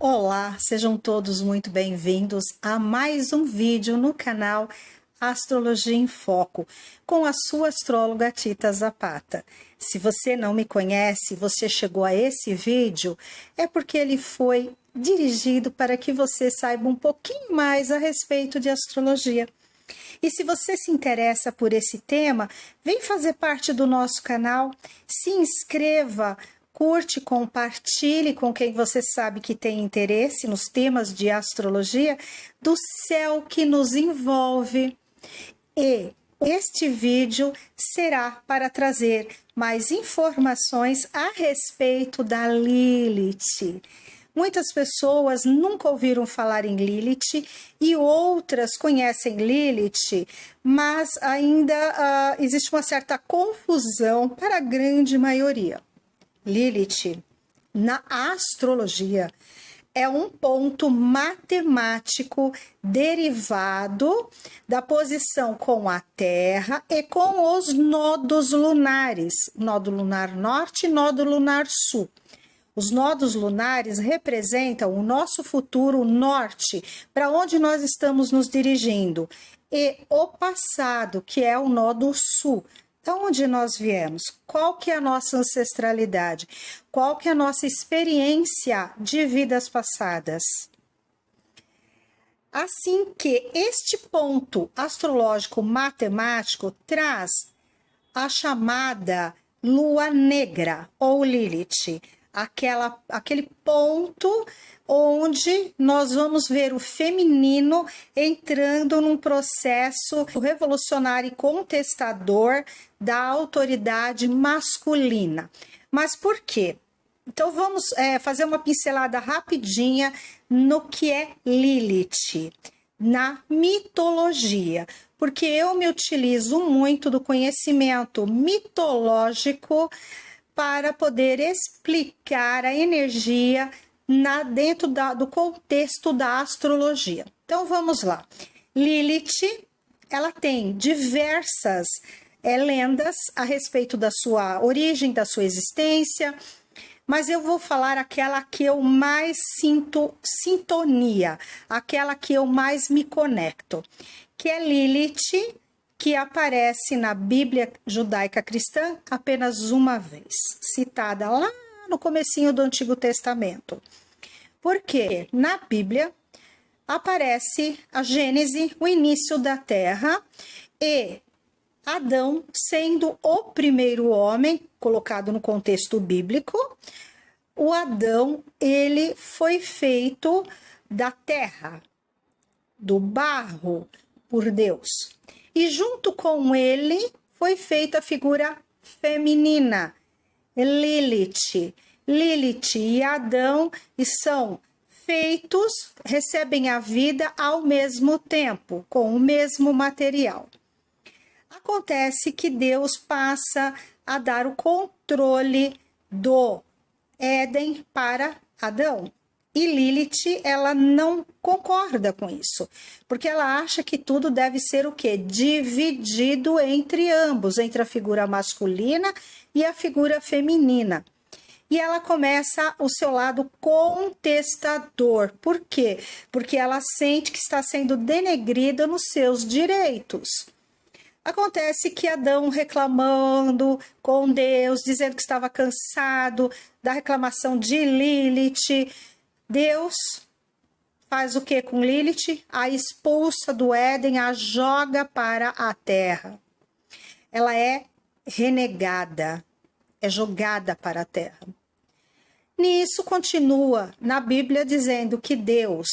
Olá, sejam todos muito bem-vindos a mais um vídeo no canal Astrologia em Foco, com a sua astróloga Tita Zapata. Se você não me conhece, você chegou a esse vídeo, é porque ele foi dirigido para que você saiba um pouquinho mais a respeito de astrologia. E se você se interessa por esse tema, vem fazer parte do nosso canal, se inscreva, curte, compartilhe com quem você sabe que tem interesse nos temas de astrologia, do céu que nos envolve. E este vídeo será para trazer mais informações a respeito da Lilith. Muitas pessoas nunca ouviram falar em Lilith e outras conhecem Lilith, mas ainda existe uma certa confusão para a grande maioria. Lilith, na astrologia, é um ponto matemático derivado da posição com a Terra e com os nodos lunares, nódo lunar norte e nódo lunar sul. Os nodos lunares representam o nosso futuro norte, para onde nós estamos nos dirigindo, e o passado, que é o nodo sul. De onde nós viemos? Qual que é a nossa ancestralidade? Qual que é a nossa experiência de vidas passadas? Assim que este ponto astrológico matemático traz a chamada lua negra ou Lilith, aquele ponto onde nós vamos ver o feminino entrando num processo revolucionário e contestador da autoridade masculina. Mas por quê? Então vamos fazer uma pincelada rapidinha no que é Lilith na mitologia, porque eu me utilizo muito do conhecimento mitológico para poder explicar a energia dentro do contexto da astrologia. Então, vamos lá. Lilith, ela tem diversas lendas a respeito da sua origem, da sua existência, mas eu vou falar aquela que eu mais sinto sintonia, aquela que eu mais me conecto, que é Lilith, que aparece na Bíblia judaica cristã apenas uma vez, citada lá no comecinho do Antigo Testamento. Porque na Bíblia aparece a Gênese, o início da Terra, e Adão sendo o primeiro homem, colocado no contexto bíblico. O Adão, ele foi feito da terra, do barro, por Deus. E junto com ele foi feita a figura feminina, Lilith. Lilith e Adão são feitos, recebem a vida ao mesmo tempo, com o mesmo material. Acontece que Deus passa a dar o controle do Éden para Adão. E Lilith, ela não concorda com isso, porque ela acha que tudo deve ser o quê? Dividido entre ambos, entre a figura masculina e a figura feminina. E ela começa o seu lado contestador. Por quê? Porque ela sente que está sendo denegrida nos seus direitos. Acontece que Adão reclamando com Deus, dizendo que estava cansado da reclamação de Lilith, Deus faz o que com Lilith? A expulsa do Éden, a joga para a terra. Ela é renegada, é jogada para a terra. Nisso continua na Bíblia dizendo que Deus,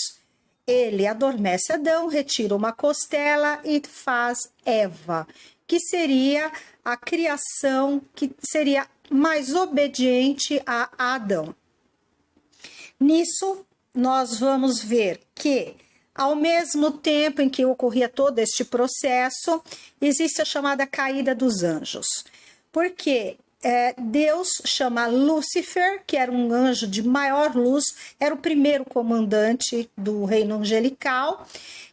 ele adormece Adão, retira uma costela e faz Eva, que seria a criação que seria mais obediente a Adão. Nisso, nós vamos ver que, ao mesmo tempo em que ocorria todo este processo, existe a chamada caída dos anjos. Porque Deus chama Lúcifer, que era um anjo de maior luz, era o primeiro comandante do reino angelical,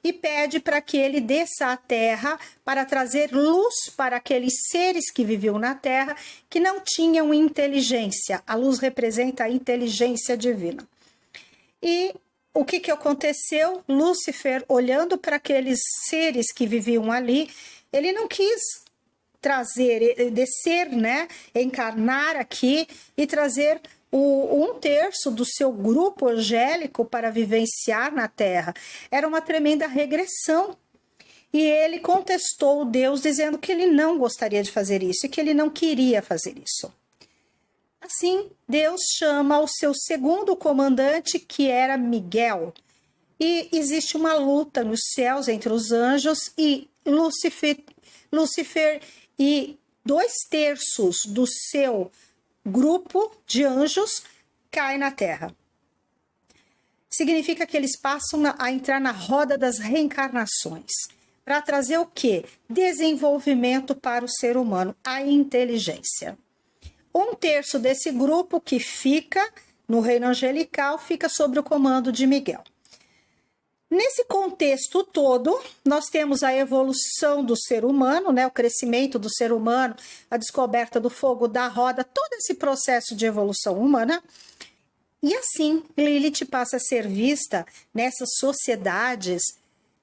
e pede para que ele desça à terra para trazer luz para aqueles seres que viviam na terra que não tinham inteligência. A luz representa a inteligência divina. E o que aconteceu? Lúcifer, olhando para aqueles seres que viviam ali, ele não quis descer, né? Encarnar aqui e trazer um terço do seu grupo angélico para vivenciar na Terra. Era uma tremenda regressão. E ele contestou Deus, dizendo que ele não gostaria de fazer isso e que ele não queria fazer isso. Assim, Deus chama o seu segundo comandante, que era Miguel. E existe uma luta nos céus entre os anjos e Lúcifer e 2/3 do seu grupo de anjos cai na Terra. Significa que eles passam a entrar na roda das reencarnações. Para trazer o quê? Desenvolvimento para o ser humano, a inteligência. 1/3 desse grupo que fica no reino angelical fica sob o comando de Miguel. Nesse contexto todo, nós temos a evolução do ser humano, né? O crescimento do ser humano, a descoberta do fogo da roda, todo esse processo de evolução humana. E assim, Lilith passa a ser vista nessas sociedades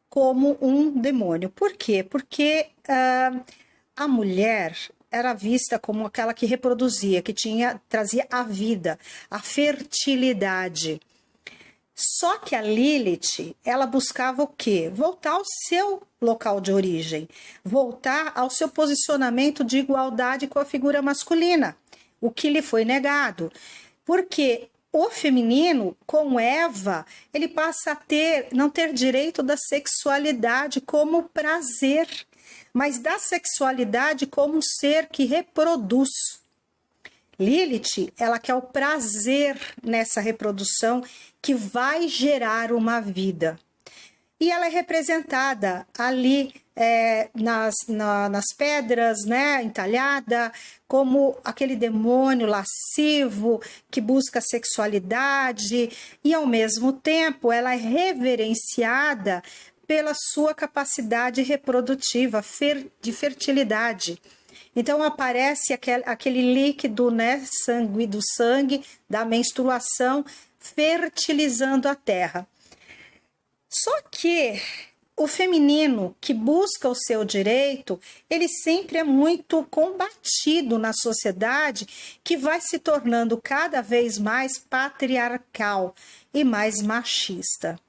como um demônio. Por quê? Porque a mulher era vista como aquela que reproduzia, que trazia a vida, a fertilidade. Só que a Lilith, ela buscava o quê? Voltar ao seu local de origem, voltar ao seu posicionamento de igualdade com a figura masculina, o que lhe foi negado. Porque o feminino, com Eva, ele passa a não ter direito da sexualidade como prazer, mas da sexualidade como um ser que reproduz. Lilith, ela quer o prazer nessa reprodução que vai gerar uma vida. E ela é representada ali nas pedras, né, entalhada, como aquele demônio lascivo que busca sexualidade, e ao mesmo tempo ela é reverenciada pela sua capacidade reprodutiva, de fertilidade. Então aparece aquele líquido, né, do sangue, da menstruação, fertilizando a terra. Só que o feminino que busca o seu direito, ele sempre é muito combatido na sociedade, que vai se tornando cada vez mais patriarcal e mais machista.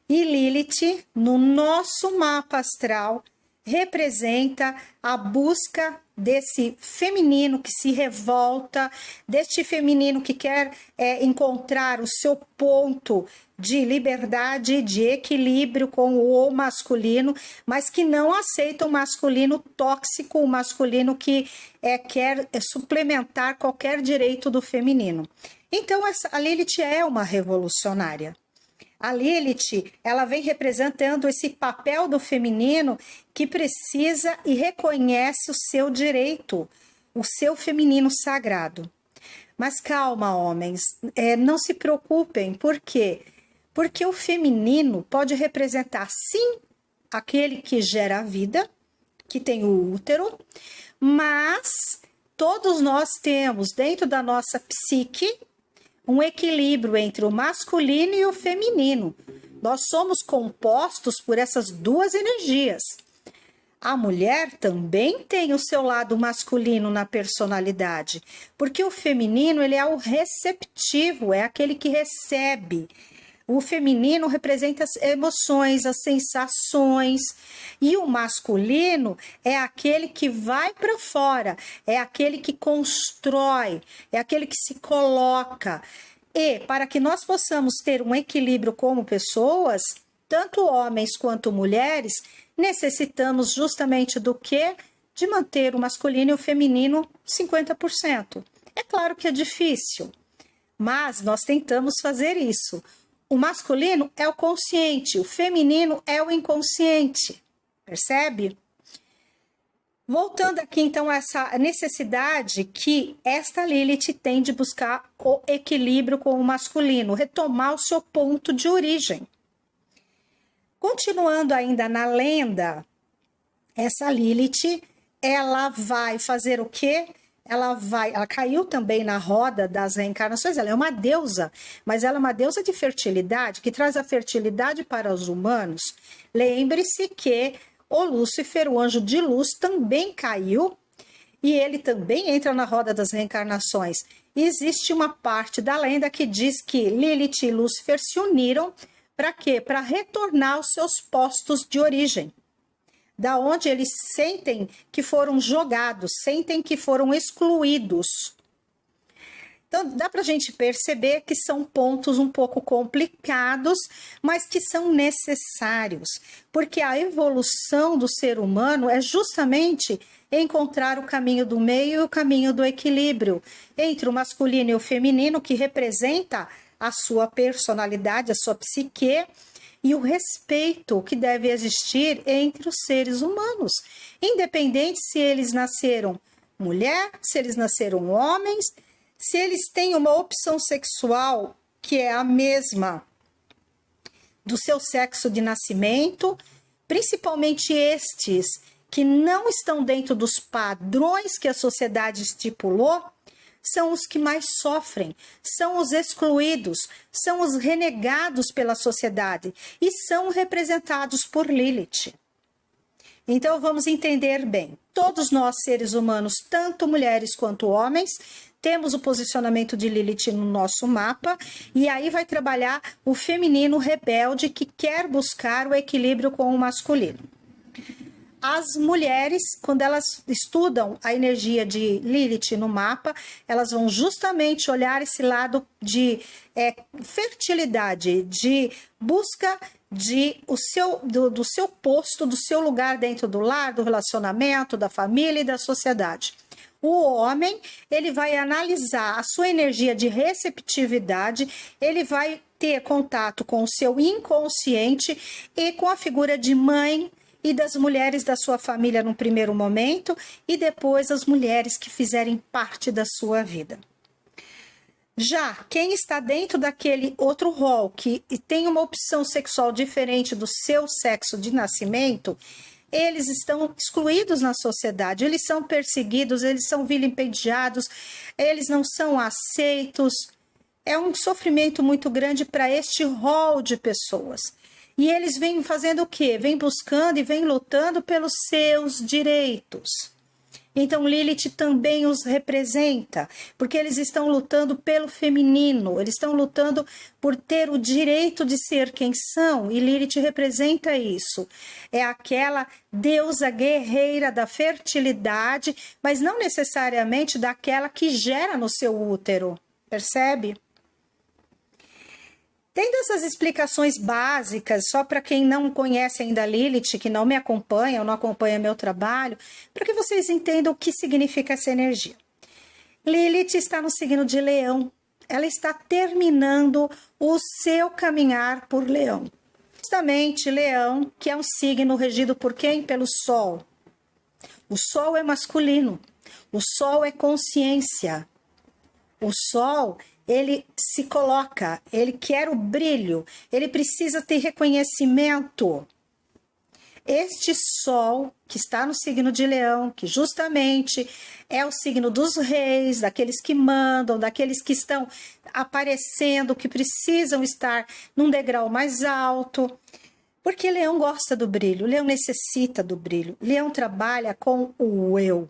E Lilith, no nosso mapa astral, representa a busca desse feminino que se revolta, deste feminino que quer encontrar o seu ponto de liberdade, de equilíbrio com o masculino, mas que não aceita o masculino tóxico, o masculino que quer suplementar qualquer direito do feminino. Então, a Lilith é uma revolucionária. A Lilith, ela vem representando esse papel do feminino que precisa e reconhece o seu direito, o seu feminino sagrado. Mas calma, homens, não se preocupem, por quê? Porque o feminino pode representar, sim, aquele que gera a vida, que tem o útero, mas todos nós temos dentro da nossa psique um equilíbrio entre o masculino e o feminino. Nós somos compostos por essas duas energias. A mulher também tem o seu lado masculino na personalidade, porque o feminino, ele é o receptivo, é aquele que recebe. O feminino representa as emoções, as sensações, e o masculino é aquele que vai para fora, é aquele que constrói, é aquele que se coloca. E para que nós possamos ter um equilíbrio como pessoas, tanto homens quanto mulheres, necessitamos justamente do quê? De manter o masculino e o feminino 50%. É claro que é difícil, mas nós tentamos fazer isso. O masculino é o consciente, o feminino é o inconsciente, percebe? Voltando aqui, então, a essa necessidade que esta Lilith tem de buscar o equilíbrio com o masculino, retomar o seu ponto de origem. Continuando ainda na lenda, essa Lilith, ela vai fazer o quê? ela caiu também na roda das reencarnações, ela é uma deusa, mas ela é uma deusa de fertilidade, que traz a fertilidade para os humanos. Lembre-se que o Lúcifer, o anjo de luz, também caiu, e ele também entra na roda das reencarnações. E existe uma parte da lenda que diz que Lilith e Lúcifer se uniram para quê? Para retornar aos seus postos de origem, da onde eles sentem que foram jogados, sentem que foram excluídos. Então, dá para a gente perceber que são pontos um pouco complicados, mas que são necessários, porque a evolução do ser humano é justamente encontrar o caminho do meio e o caminho do equilíbrio entre o masculino e o feminino, que representa a sua personalidade, a sua psique, e o respeito que deve existir entre os seres humanos, independente se eles nasceram mulher, se eles nasceram homens, se eles têm uma opção sexual que é a mesma do seu sexo de nascimento, principalmente estes que não estão dentro dos padrões que a sociedade estipulou, são os que mais sofrem, são os excluídos, são os renegados pela sociedade e são representados por Lilith. Então vamos entender bem, todos nós seres humanos, tanto mulheres quanto homens, temos o posicionamento de Lilith no nosso mapa, e aí vai trabalhar o feminino rebelde que quer buscar o equilíbrio com o masculino. As mulheres, quando elas estudam a energia de Lilith no mapa, elas vão justamente olhar esse lado de fertilidade, de busca do seu posto, do seu lugar dentro do lar, do relacionamento, da família e da sociedade. O homem, ele vai analisar a sua energia de receptividade, ele vai ter contato com o seu inconsciente e com a figura de mãe e das mulheres da sua família no primeiro momento e depois as mulheres que fizerem parte da sua vida. Já quem está dentro daquele outro rol que tem uma opção sexual diferente do seu sexo de nascimento, eles estão excluídos na sociedade, eles são perseguidos, eles são vilipendiados, eles não são aceitos. É um sofrimento muito grande para este rol de pessoas. E eles vêm fazendo o quê? Vêm buscando e vêm lutando pelos seus direitos. Então Lilith também os representa, porque eles estão lutando pelo feminino, eles estão lutando por ter o direito de ser quem são, e Lilith representa isso. É aquela deusa guerreira da fertilidade, mas não necessariamente daquela que gera no seu útero, percebe? Tendo essas explicações básicas, só para quem não conhece ainda Lilith, que não me acompanha ou não acompanha meu trabalho, para que vocês entendam o que significa essa energia. Lilith está no signo de Leão. Ela está terminando o seu caminhar por Leão. Justamente Leão, que é um signo regido por quem? Pelo Sol. O Sol é masculino. O Sol é consciência. O Sol, ele se coloca, ele quer o brilho, ele precisa ter reconhecimento. Este Sol, que está no signo de Leão, que justamente é o signo dos reis, daqueles que mandam, daqueles que estão aparecendo, que precisam estar num degrau mais alto. Porque Leão gosta do brilho, Leão necessita do brilho, Leão trabalha com o eu.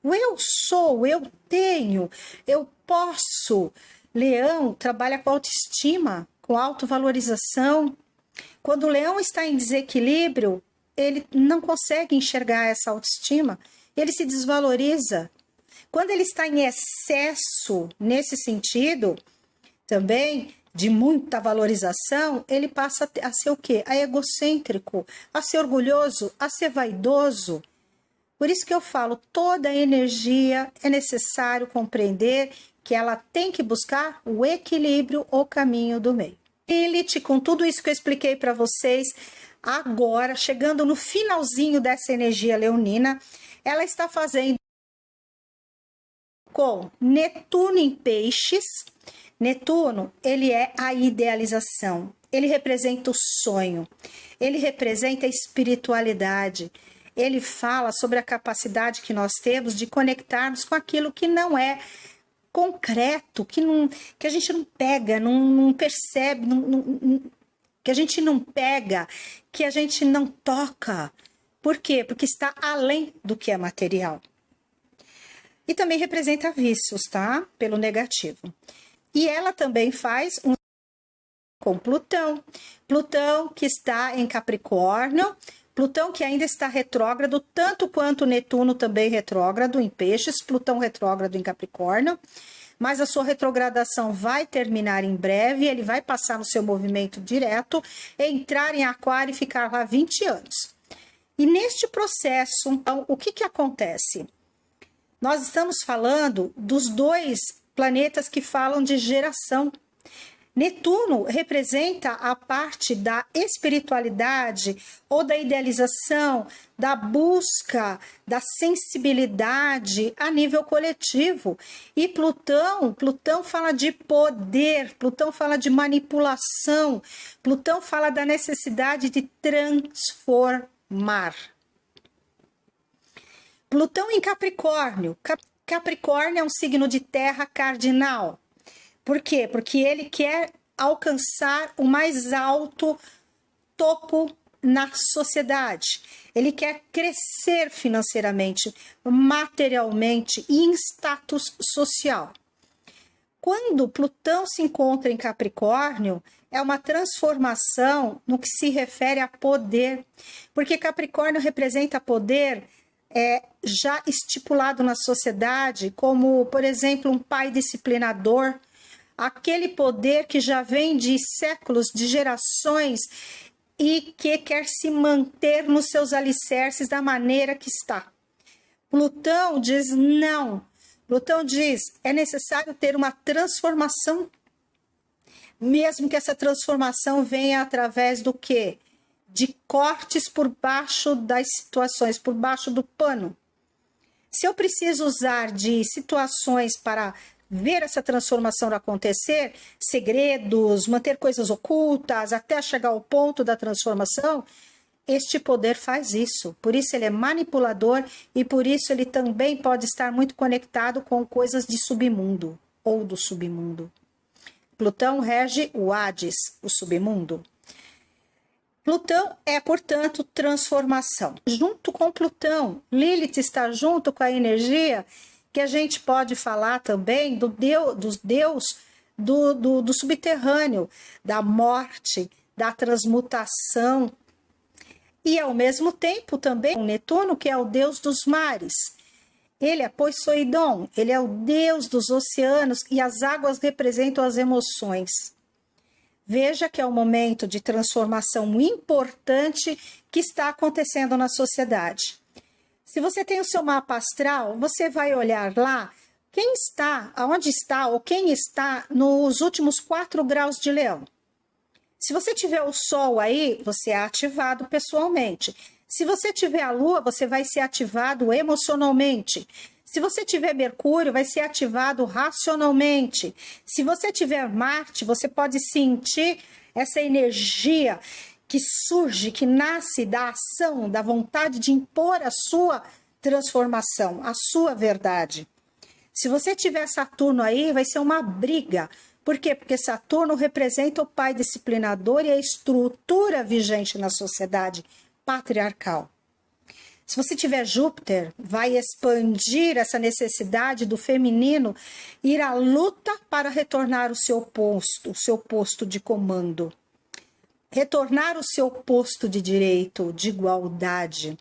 O eu sou, eu tenho, eu posso. Leão trabalha com autoestima, com autovalorização. Quando o leão está em desequilíbrio, ele não consegue enxergar essa autoestima, ele se desvaloriza. Quando ele está em excesso, nesse sentido, também de muita valorização, ele passa a ser o quê? A egocêntrico, a ser orgulhoso, a ser vaidoso. Por isso que eu falo, toda energia é necessário compreender que ela tem que buscar o equilíbrio, o caminho do meio. Lilith, com tudo isso que eu expliquei para vocês, agora, chegando no finalzinho dessa energia leonina, ela está fazendo com Netuno em peixes. Netuno, ele é a idealização, ele representa o sonho, ele representa a espiritualidade, ele fala sobre a capacidade que nós temos de conectarmos com aquilo que não é concreto, que a gente não pega, não percebe, que a gente não pega, que a gente não toca. Por quê? Porque está além do que é material. E também representa vícios, tá? Pelo negativo. E ela também faz um com Plutão. Plutão que está em Capricórnio, Plutão que ainda está retrógrado, tanto quanto Netuno também retrógrado em Peixes, Plutão retrógrado em Capricórnio, mas a sua retrogradação vai terminar em breve, ele vai passar no seu movimento direto, entrar em Aquário e ficar lá 20 anos. E neste processo, então, o que acontece? Nós estamos falando dos dois planetas que falam de geração. Netuno representa a parte da espiritualidade ou da idealização, da busca, da sensibilidade a nível coletivo. E Plutão fala de poder, Plutão fala de manipulação, Plutão fala da necessidade de transformar. Plutão em Capricórnio. Capricórnio é um signo de terra cardinal. Por quê? Porque ele quer alcançar o mais alto topo na sociedade. Ele quer crescer financeiramente, materialmente e em status social. Quando Plutão se encontra em Capricórnio, é uma transformação no que se refere a poder, porque Capricórnio representa poder já estipulado na sociedade, como, por exemplo, um pai disciplinador, aquele poder que já vem de séculos, de gerações, e que quer se manter nos seus alicerces da maneira que está. Plutão diz não. Plutão diz, é necessário ter uma transformação, mesmo que essa transformação venha através do quê? De cortes por baixo das situações, por baixo do pano. Se eu preciso usar de situações para ver essa transformação acontecer, segredos, manter coisas ocultas, até chegar ao ponto da transformação, este poder faz isso. Por isso ele é manipulador e por isso ele também pode estar muito conectado com coisas de submundo ou do submundo. Plutão rege o Hades, o submundo. Plutão é, portanto, transformação. Junto com Plutão, Lilith está junto com a energia que a gente pode falar também do Deus do subterrâneo, da morte, da transmutação. E, ao mesmo tempo, também o Netuno, que é o Deus dos mares. Ele é Poseidon, ele é o Deus dos oceanos e as águas representam as emoções. Veja que é um momento de transformação importante que está acontecendo na sociedade. Se você tem o seu mapa astral, você vai olhar lá quem está, aonde está ou quem está nos últimos 4 graus de Leão. Se você tiver o Sol aí, você é ativado pessoalmente. Se você tiver a Lua, você vai ser ativado emocionalmente. Se você tiver Mercúrio, vai ser ativado racionalmente. Se você tiver Marte, você pode sentir essa energia que surge, que nasce da ação, da vontade de impor a sua transformação, a sua verdade. Se você tiver Saturno aí, vai ser uma briga. Por quê? Porque Saturno representa o pai disciplinador e a estrutura vigente na sociedade patriarcal. Se você tiver Júpiter, vai expandir essa necessidade do feminino ir à luta para retornar o seu posto de comando. Retornar o seu posto de direito, de igualdade.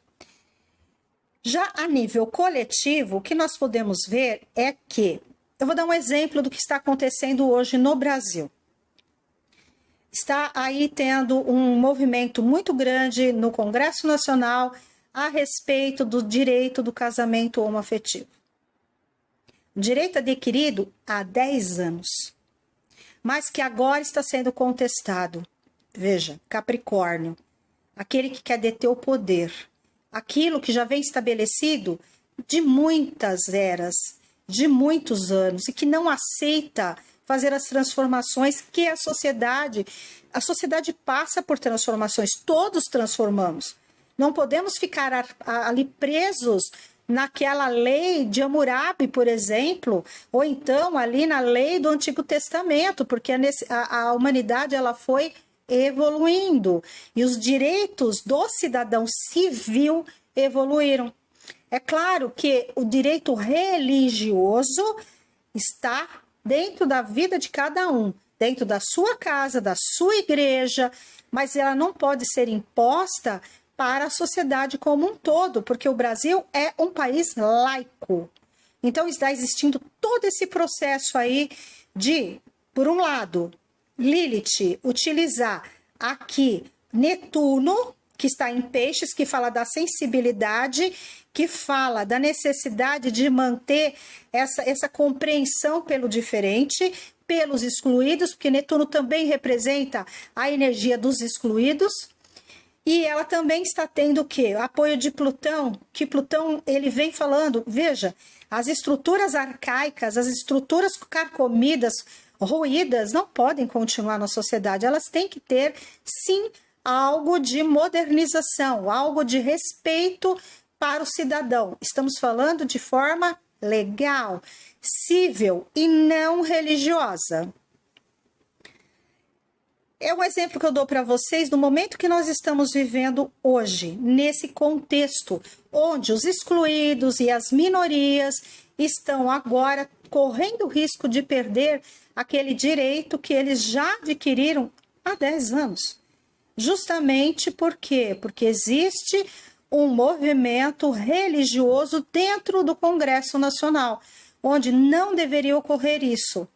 Já a nível coletivo, o que nós podemos ver é que, eu vou dar um exemplo do que está acontecendo hoje no Brasil. Está aí tendo um movimento muito grande no Congresso Nacional a respeito do direito do casamento homoafetivo. Direito adquirido há 10 anos, mas que agora está sendo contestado. Veja, Capricórnio, aquele que quer deter o poder, aquilo que já vem estabelecido de muitas eras, de muitos anos, e que não aceita fazer as transformações que a sociedade passa por transformações, todos transformamos. Não podemos ficar ali presos naquela lei de Hammurabi, por exemplo, ou então ali na lei do Antigo Testamento, porque a humanidade ela foi evoluindo e os direitos do cidadão civil evoluíram. É claro que o direito religioso está dentro da vida de cada um, dentro da sua casa, da sua igreja, mas ela não pode ser imposta para a sociedade como um todo, porque o Brasil é um país laico. Então está existindo todo esse processo aí de, por um lado, Lilith utilizar aqui Netuno, que está em Peixes, que fala da sensibilidade, que fala da necessidade de manter essa compreensão pelo diferente, pelos excluídos, porque Netuno também representa a energia dos excluídos. E ela também está tendo o quê? Apoio de Plutão, que Plutão ele vem falando, veja, as estruturas arcaicas, as estruturas carcomidas, ruídas, não podem continuar na sociedade, elas têm que ter, sim, algo de modernização, algo de respeito para o cidadão. Estamos falando de forma legal, cível e não religiosa. É um exemplo que eu dou para vocês do momento que nós estamos vivendo hoje, nesse contexto, onde os excluídos e as minorias estão agora correndo o risco de perder aquele direito que eles já adquiriram há 10 anos. Justamente por quê? Porque existe um movimento religioso dentro do Congresso Nacional, onde não deveria ocorrer isso.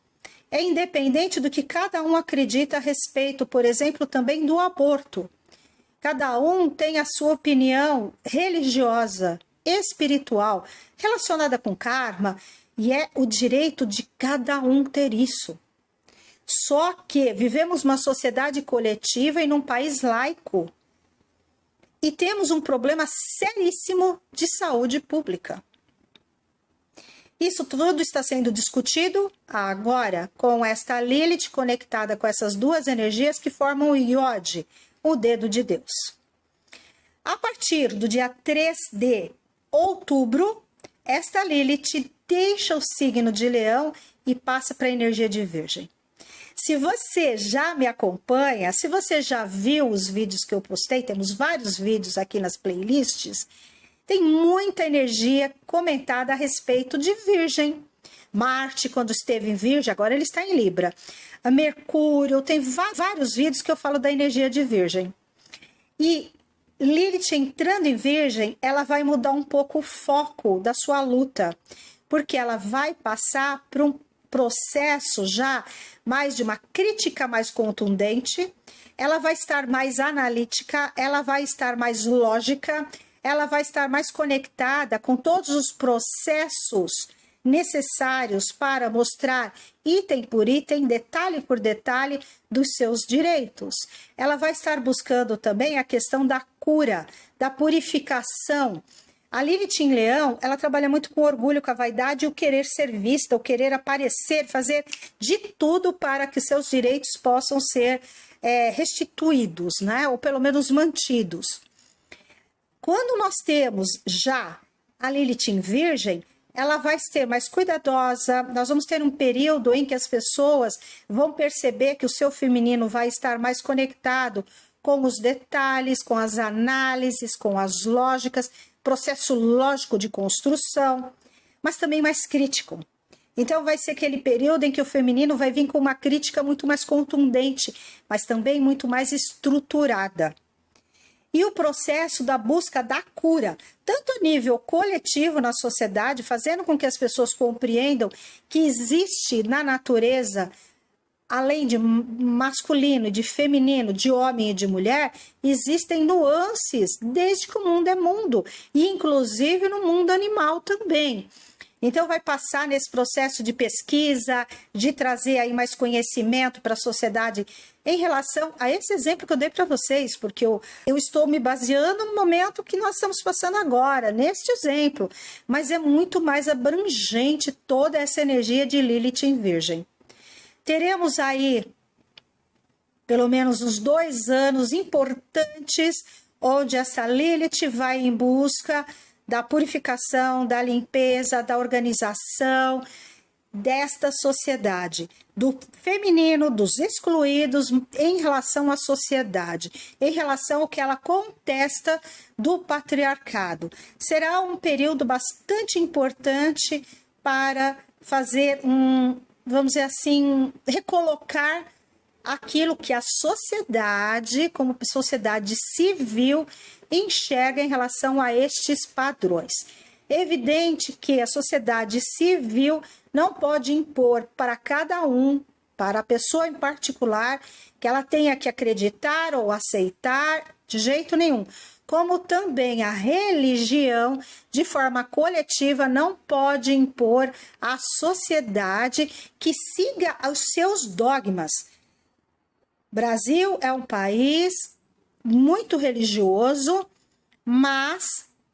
É independente do que cada um acredita a respeito, por exemplo, também do aborto. Cada um tem a sua opinião religiosa, espiritual, relacionada com karma, e é o direito de cada um ter isso. Só que vivemos uma sociedade coletiva e num país laico. E temos um problema seríssimo de saúde pública. Isso tudo está sendo discutido agora com esta Lilith conectada com essas duas energias que formam o Iod, o dedo de Deus. A partir do dia 3 de outubro, esta Lilith deixa o signo de Leão e passa para a energia de Virgem. Se você já me acompanha, se você já viu os vídeos que eu postei, temos vários vídeos aqui nas playlists, tem muita energia comentada a respeito de Virgem. Marte, quando esteve em Virgem, agora ele está em Libra. A Mercúrio, tem vários vídeos que eu falo da energia de Virgem. E Lilith entrando em Virgem, ela vai mudar um pouco o foco da sua luta, porque ela vai passar por um processo já mais de uma crítica mais contundente, ela vai estar mais analítica, ela vai estar mais lógica, ela vai estar mais conectada com todos os processos necessários para mostrar item por item, detalhe por detalhe dos seus direitos. Ela vai estar buscando também a questão da cura, da purificação. A Lilith em Leão, ela trabalha muito com orgulho, com a vaidade e o querer ser vista, o querer aparecer, fazer de tudo para que seus direitos possam ser restituídos, né? Ou pelo menos mantidos. Quando nós temos já a Lilith em Virgem, ela vai ser mais cuidadosa, nós vamos ter um período em que as pessoas vão perceber que o seu feminino vai estar mais conectado com os detalhes, com as análises, com as lógicas, processo lógico de construção, mas também mais crítico. Então vai ser aquele período em que o feminino vai vir com uma crítica muito mais contundente, mas também muito mais estruturada. E o processo da busca da cura, tanto a nível coletivo na sociedade, fazendo com que as pessoas compreendam que existe na natureza, além de masculino e de feminino, de homem e de mulher, existem nuances desde que o mundo é mundo, e inclusive no mundo animal também. Então vai passar nesse processo de pesquisa, de trazer aí mais conhecimento para a sociedade em relação a esse exemplo que eu dei para vocês, porque eu estou me baseando no momento que nós estamos passando agora, neste exemplo, mas é muito mais abrangente toda essa energia de Lilith em Virgem. Teremos aí pelo menos uns 2 anos importantes, onde essa Lilith vai em busca da purificação, da limpeza, da organização desta sociedade, do feminino, dos excluídos em relação à sociedade, em relação ao que ela contesta do patriarcado. Será um período bastante importante para fazer vamos dizer assim, recolocar aquilo que a sociedade, como sociedade civil, enxerga em relação a estes padrões. É evidente que a sociedade civil não pode impor para cada um, para a pessoa em particular, que ela tenha que acreditar ou aceitar de jeito nenhum. Como também a religião, de forma coletiva, não pode impor à sociedade que siga os seus dogmas. Brasil é um país muito religioso, mas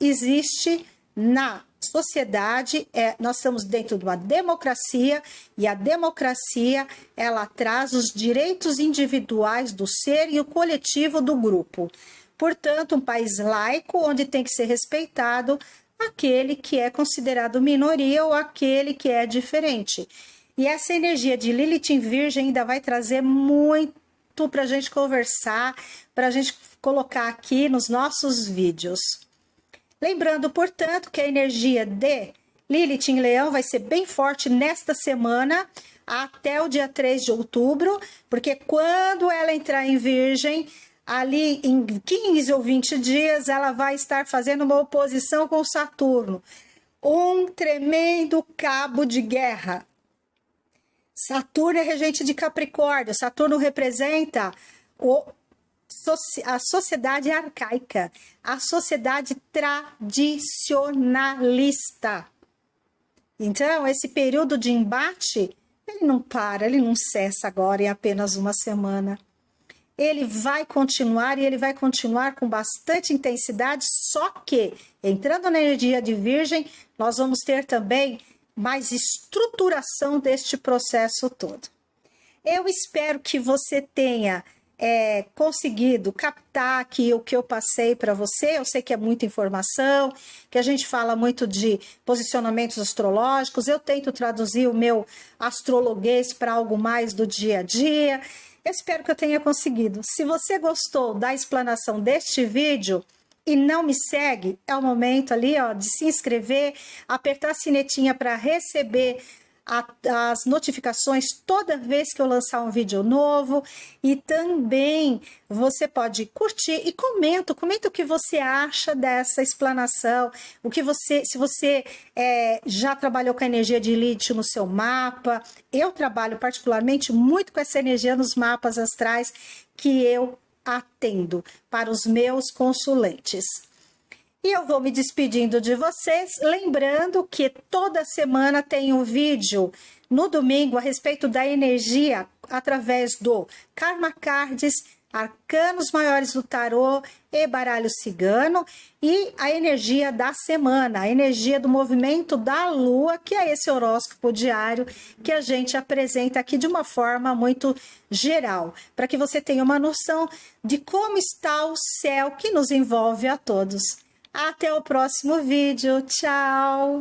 existe na sociedade, nós estamos dentro de uma democracia, e a democracia, ela traz os direitos individuais do ser e o coletivo do grupo. Portanto, um país laico, onde tem que ser respeitado aquele que é considerado minoria ou aquele que é diferente. E essa energia de Lilith em Virgem ainda vai trazer muito para a gente conversar, para a gente colocar aqui nos nossos vídeos. Lembrando, portanto, que a energia de Lilith em Leão vai ser bem forte nesta semana, até o dia 3 de outubro, porque quando ela entrar em Virgem, ali em 15 ou 20 dias, ela vai estar fazendo uma oposição com Saturno. Um tremendo cabo de guerra. Saturno é regente de Capricórnio. Saturno representa a sociedade arcaica, a sociedade tradicionalista. Então, esse período de embate, ele não para, ele não cessa agora em apenas uma semana. Ele vai continuar, e ele vai continuar com bastante intensidade, só que, entrando na energia de Virgem, nós vamos ter também mais estruturação deste processo todo. Eu espero que você tenha conseguido captar aqui o que eu passei para você. Eu sei que é muita informação, que a gente fala muito de posicionamentos astrológicos. Eu tento traduzir o meu astrologuês para algo mais do dia a dia. Eu espero que eu tenha conseguido. Se você gostou da explanação deste vídeo e não me segue, é o momento ali, ó, de se inscrever, apertar a sinetinha para receber as notificações toda vez que eu lançar um vídeo novo. E também você pode curtir e comenta o que você acha dessa explanação, se você já trabalhou com a energia de Lilith no seu mapa. Eu trabalho particularmente muito com essa energia nos mapas astrais que eu atendo para os meus consulentes. E eu vou me despedindo de vocês, lembrando que toda semana tem um vídeo no domingo a respeito da energia através do Karma Cards, Arcanos Maiores do Tarô e Baralho Cigano, e a energia da semana, a energia do movimento da Lua, que é esse horóscopo diário que a gente apresenta aqui de uma forma muito geral, para que você tenha uma noção de como está o céu que nos envolve a todos. Até o próximo vídeo. Tchau!